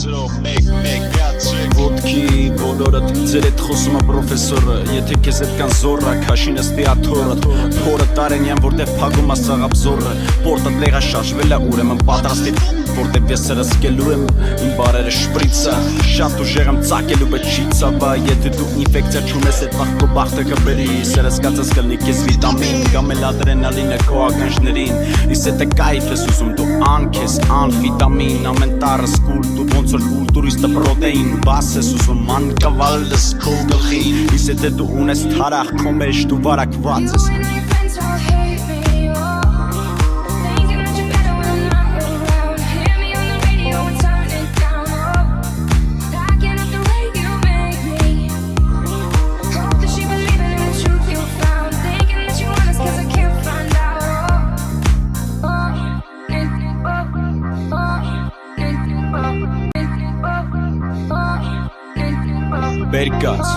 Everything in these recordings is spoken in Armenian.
Սրով մեկ միացեք Ոտքի բոլորդ ձեր էդ խոսում է պրոֆեսորը Եթե կեզ էդ կան զորը քաշին ըստի աթորըդ Փորը տարենյան որտեղ փագում է սաղաբզորը Պորտըդ լեղա շարժվել է ուրեմն պատրաստի Որտեղ ես սրսկելու եմ իմ բարերը շպրիցը Շատ ուժեղ եմ ծակելու բայց չի ծավա Եթե դու ինֆեկցիա չունես էդ վաղ քո բախտը կբերի Սրսկածս կլնի կեզ վիտամին Կամ էլ ադրենալինը քո ականջներին Իսկ եթե կայֆ ես ուզում դու անքես անվիտամին Ամեն տարը սկուլ դու ոնց որ կուլտուրիստը պրոտեին Բաս ես ուզում անկավալս քո գլխին Իսկ եթե դու ունես թարախ քո մեջ դու վարակված ես Բերկաց,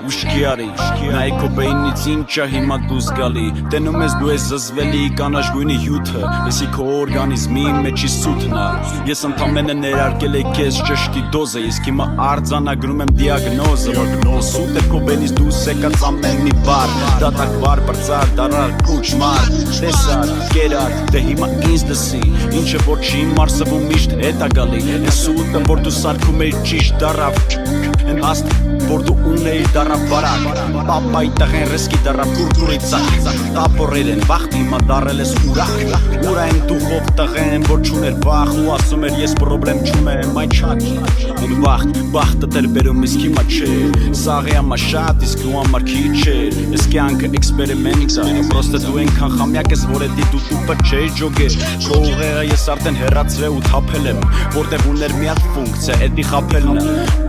ուշքի արի, նայ քո բեյնից ինչա հիմա դու զգալի Տենում ես դու ես զզվելի կանաչ գույնի հյութը Եսի քո օրգանիզմի մեջի սութն է Ես ընդամենը ներարկել եմ քեզ ճշտի դոզը Իսկ հիմա արձանագրում եմ դիագնոզը Սուտ է քո բենից դուրս եկած ամեն մի բառ Դատակ վար բրծար, դարար, կուճմար Տեսար, կերար, դե հիմա ինձ լսի Ինչը որ չի մարսվում միշտ հետա գալի Ես սուտը որ դու սարքում էիր ճիշտ դարավ Են հաստ որ դու ունեիր դարավ բարակ Պապայի տղեն ռեսկի դարավ կուրկուրի ծակ Տապորել են վաղտ հիմա դարել ես ուրակ Ուրա են դուխով տղեն որ չուներ վախ Ու ասում էր ես պրոբլեմ չունեմ այն չակ Են վաղտ բախտը դեր բերում իսկ հիմա չէ Սաղի ամա շատ իսկ դու ամար քիչ էր Ես կյանքը էքսպերիմենտ է Պրոստը դու ենքան խամյակ ես որ էդի դու տուպը չէ ջոգե Քո ուղեղը ես արդեն հեռացրել ու թափել եմ Որտեղ ուներ մի հատ ֆունկցիա էդի խափելն է